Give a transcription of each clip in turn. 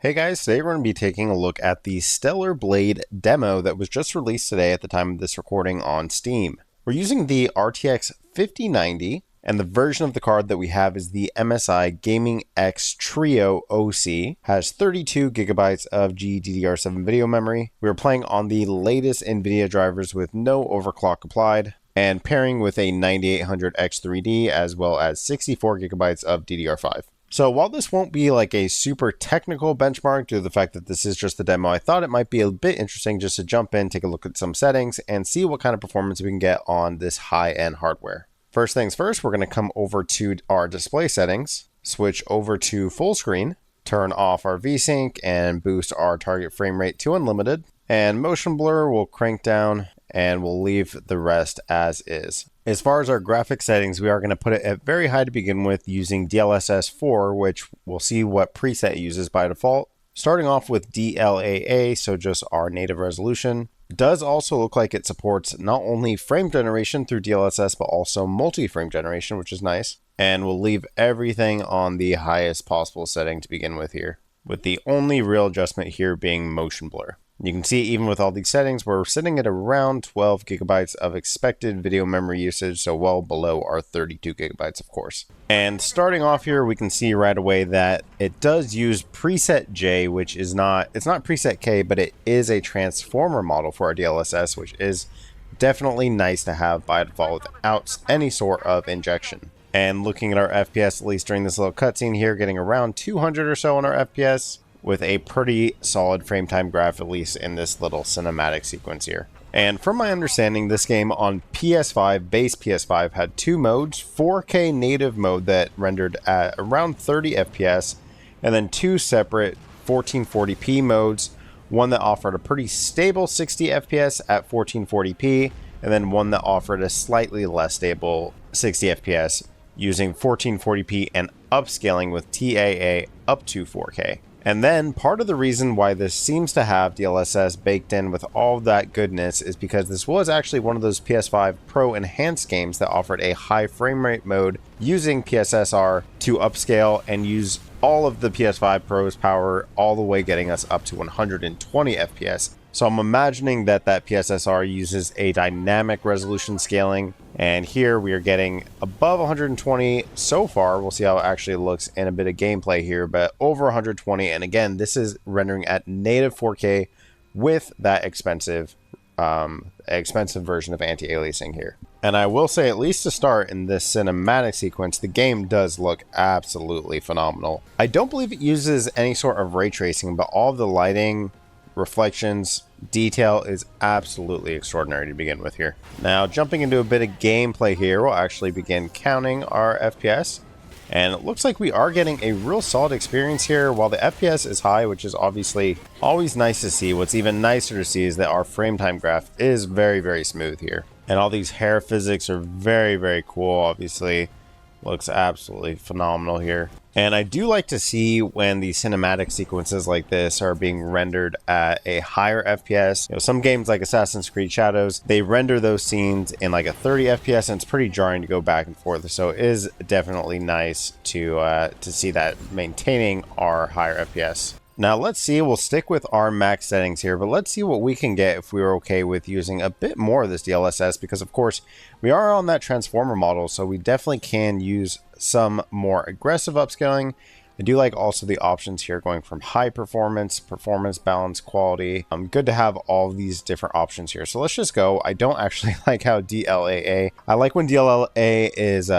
Hey guys, today we're going to be taking a look at the Stellar Blade demo that was just released today at the time of this recording on Steam. We're using the RTX 5090, and the version of the card that we have is the MSI Gaming X Trio OC. Has 32 gigabytes of GDDR7 video memory. We are playing on the latest Nvidia drivers with no overclock applied, and pairing with a 9800 X3D as well as 64 gigabytes of DDR5. So while this won't be like a super technical benchmark due to the fact that this is just the demo, I thought it might be a bit interesting just to jump in, take a look at some settings, and see what kind of performance we can get on this high-end hardware. First things first, we're going to come over to our display settings, switch over to full screen, turn off our VSync, and boost our target frame rate to unlimited. And motion blur will crank down, and we'll leave the rest as is. As far as our graphic settings, we are going to put it at very high to begin with using DLSS 4, which we'll see what preset it uses by default. Starting off with DLAA, so just our native resolution. It does also look like it supports not only frame generation through DLSS, but also multi-frame generation, which is nice. And we'll leave everything on the highest possible setting to begin with here, with the only real adjustment here being motion blur. You can see even with all these settings, we're sitting at around 12 gigabytes of expected video memory usage, so well below our 32 gigabytes, of course. And starting off here, we can see right away that it does use preset J, which is it's not preset K, but it is a transformer model for our DLSS, which is definitely nice to have by default without any sort of injection. And looking at our FPS, at least during this little cutscene here, getting around 200 or so on our FPS, with a pretty solid frame time graph, at least in this little cinematic sequence here. And from my understanding, this game on PS5, base PS5, had two modes, 4K native mode that rendered at around 30 FPS, and then two separate 1440p modes, one that offered a pretty stable 60 FPS at 1440p, and then one that offered a slightly less stable 60 FPS using 1440p and upscaling with TAA up to 4K. And then part of the reason why this seems to have DLSS baked in with all that goodness is because this was actually one of those PS5 Pro enhanced games that offered a high frame rate mode using PSSR to upscale and use all of the PS5 Pro's power, all the way getting us up to 120 FPS. So I'm imagining that PSSR uses a dynamic resolution scaling, and here we are getting above 120 so far. We'll see how it actually looks in a bit of gameplay here, but over 120. And again, this is rendering at native 4K with that expensive version of anti-aliasing here. And I will say, at least to start in this cinematic sequence, the game does look absolutely phenomenal. I don't believe it uses any sort of ray tracing, but all of the lighting, reflections, detail is absolutely extraordinary to begin with here. Now, jumping into a bit of gameplay here, we'll actually begin counting our FPS. And it looks like we are getting a real solid experience here. While the FPS is high, which is obviously always nice to see, what's even nicer to see is that our frame time graph is very, very smooth here. And all these hair physics are very, very cool, obviously. Looks absolutely phenomenal here. And I do like to see when the cinematic sequences like this are being rendered at a higher FPS. You know, some games like Assassin's Creed Shadows, they render those scenes in like a 30 FPS, and it's pretty jarring to go back and forth. So it is definitely nice to see that maintaining our higher FPS. Now let's see, we'll stick with our max settings here, but let's see what we can get if we were okay with using a bit more of this DLSS, because of course we are on that transformer model, so we definitely can use some more aggressive upscaling. I do like also the options here going from high performance, performance, balance, quality. Good to have all of these different options here. So let's just go. I don't actually like how DLAA, I like when DLAA is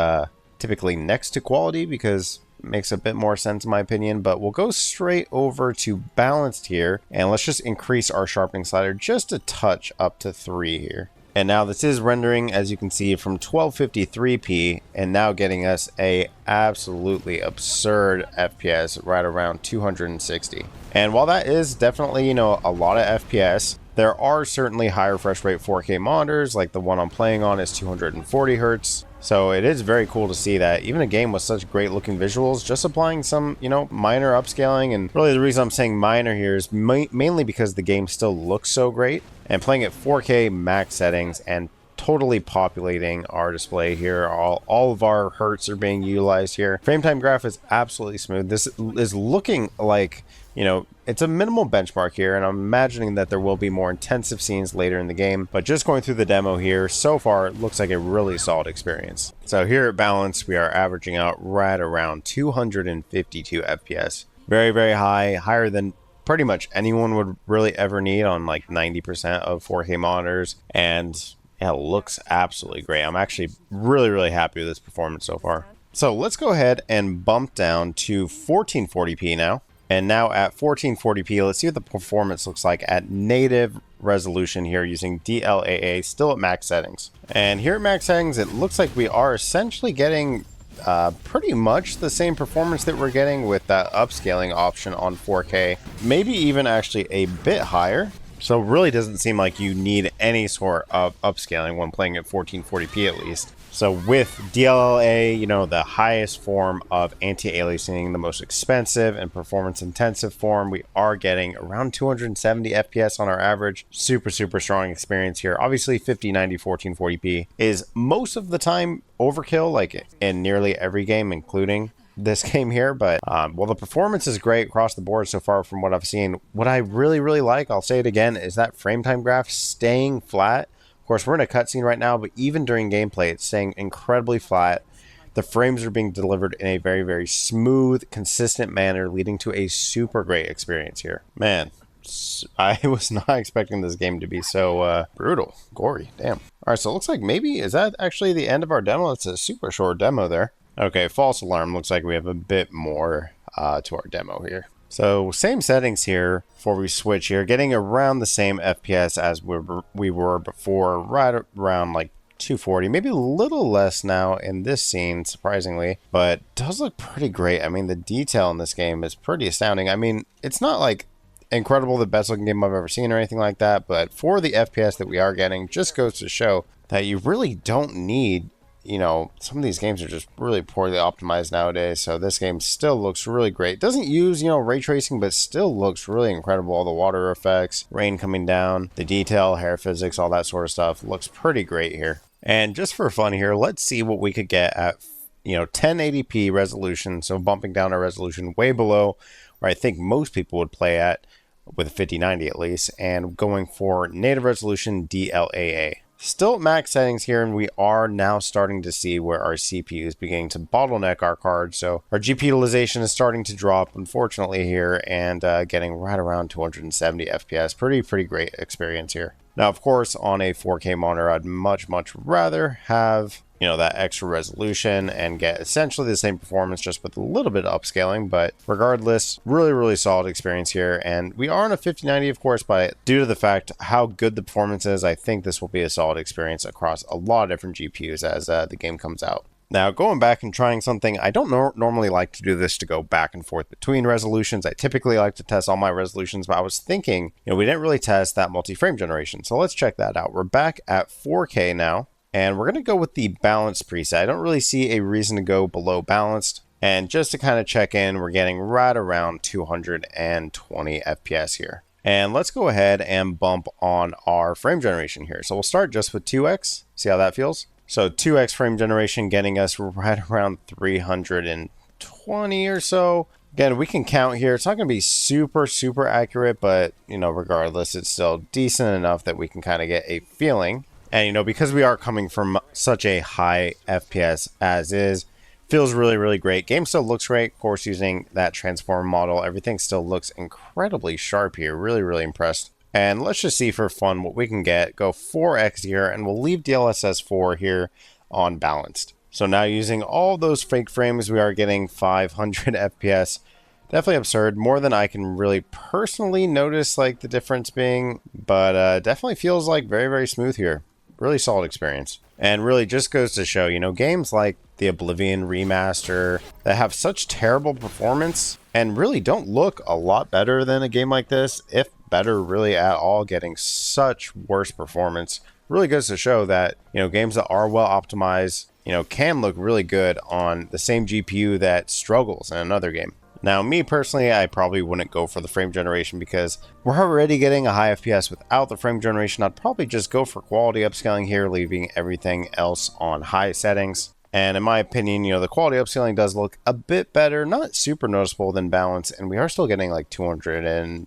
typically next to quality because makes a bit more sense in my opinion, but we'll go straight over to balanced here, and let's just increase our sharpening slider just a touch up to 3 here. And now this is rendering, as you can see, from 1253p and now getting us a absolutely absurd FPS right around 260. And while that is definitely, you know, a lot of FPS, there are certainly high refresh rate 4K monitors, like the one I'm playing on is 240 Hertz. So it is very cool to see that even a game with such great looking visuals, just applying some, you know, minor upscaling. And really the reason I'm saying minor here is mainly because the game still looks so great, and playing at 4K max settings and totally populating our display here. All of our hertz are being utilized here. Frame time graph is absolutely smooth. This is looking like you know, it's a minimal benchmark here, and I'm imagining that there will be more intensive scenes later in the game, but just going through the demo here, so far it looks like a really solid experience. So here at balance, we are averaging out right around 252 FPS. Very, very high, higher than pretty much anyone would really ever need on like 90% of 4K monitors, and yeah, it looks absolutely great. I'm actually really, really happy with this performance so far. So let's go ahead and bump down to 1440p now. And now at 1440p, let's see what the performance looks like at native resolution here using DLAA, still at max settings. And here at max settings, it looks like we are essentially getting pretty much the same performance that we're getting with that upscaling option on 4K, maybe even actually a bit higher. So it really doesn't seem like you need any sort of upscaling when playing at 1440p at least. So with DLLA, you know, the highest form of anti-aliasing, the most expensive and performance intensive form, we are getting around 270 FPS on our average. Super, super strong experience here. Obviously 5090 1440p is most of the time overkill, like in nearly every game, including this game here, but well, the performance is great across the board so far from what I've seen. What I really, really like, I'll say it again, is that frame time graph staying flat. Of course, we're in a cutscene right now, but even during gameplay, it's staying incredibly flat. The frames are being delivered in a very, very smooth, consistent manner, leading to a super great experience here. Man, I was not expecting this game to be so brutal, gory, damn. All right, so it looks like maybe, is that actually the end of our demo? It's a super short demo there. Okay, false alarm. Looks like we have a bit more to our demo here. So same settings here before we switch here, getting around the same FPS as we were before, right around like 240, maybe a little less now in this scene, surprisingly, but does look pretty great. I mean, the detail in this game is pretty astounding. I mean, it's not like incredible, the best looking game I've ever seen or anything like that, but for the FPS that we are getting, just goes to show that you really don't need, you know, some of these games are just really poorly optimized nowadays. So this game still looks really great. Doesn't use, you know, ray tracing, but still looks really incredible. All the water effects, rain coming down, the detail, hair physics, all that sort of stuff looks pretty great here. And just for fun here, let's see what we could get at, you know, 1080p resolution. So bumping down our resolution way below where I think most people would play at with a 5090 at least, and going for native resolution DLAA. Still at max settings here, and we are now starting to see where our CPU is beginning to bottleneck our card. So our GPU utilization is starting to drop, unfortunately, here, and getting right around 270 FPS. Pretty great experience here. Now, of course, on a 4K monitor, I'd much rather have, you know, that extra resolution and get essentially the same performance just with a little bit of upscaling. But regardless, really solid experience here. And we are on a 5090, of course, but due to the fact how good the performance is, I think this will be a solid experience across a lot of different GPUs as the game comes out. Now, going back and trying something, I don't normally like to do this to go back and forth between resolutions. I typically like to test all my resolutions, but I was thinking, you know, we didn't really test that multi-frame generation. So let's check that out. We're back at 4K now, and we're going to go with the balanced preset. I don't really see a reason to go below balanced. And just to kind of check in, we're getting right around 220 FPS here. And let's go ahead and bump on our frame generation here. So we'll start just with 2x, see how that feels. So 2x frame generation getting us right around 320 or so. Again, we can count here. It's not going to be super accurate, but, you know, regardless, it's still decent enough that we can kind of get a feeling. And, you know, because we are coming from such a high FPS as is, feels really great. Game still looks great. Of course, using that transform model, everything still looks incredibly sharp here. Really impressed. And let's just see for fun what we can get. Go 4x here, and we'll leave DLSS 4 here on balanced. So now using all those fake frames, we are getting 500 FPS. Definitely absurd. More than I can really personally notice like the difference being, but definitely feels like very smooth here. Really solid experience. And really just goes to show, you know, games like the Oblivion remaster that have such terrible performance and really don't look a lot better than a game like this, if better really at all, getting such worse performance, really goes to show that, you know, games that are well optimized, you know, can look really good on the same GPU that struggles in another game. Now, me personally, I probably wouldn't go for the frame generation because we're already getting a high FPS without the frame generation. I'd probably just go for quality upscaling here, leaving everything else on high settings. And in my opinion, the quality upscaling does look a bit better, not super noticeable than balance, and we are still getting like 220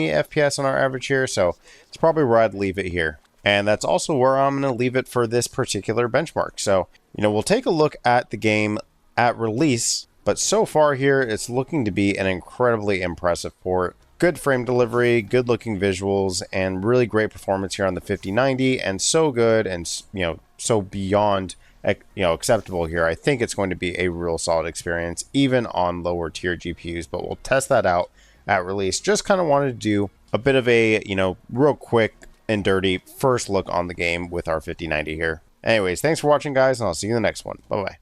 FPS on our average here, so it's probably where I'd leave it here. And that's also where I'm going to leave it for this particular benchmark. So, we'll take a look at the game at release, but so far here, it's looking to be an incredibly impressive port. Good frame delivery, good looking visuals, and really great performance here on the 5090, and so good and, so beyond acceptable here. I think it's going to be a real solid experience, even on lower tier GPUs, but we'll test that out at release. Just kind of wanted to do a bit of a, real quick and dirty first look on the game with our 5090 here. Anyways, thanks for watching, guys, and I'll see you in the next one. Bye-bye.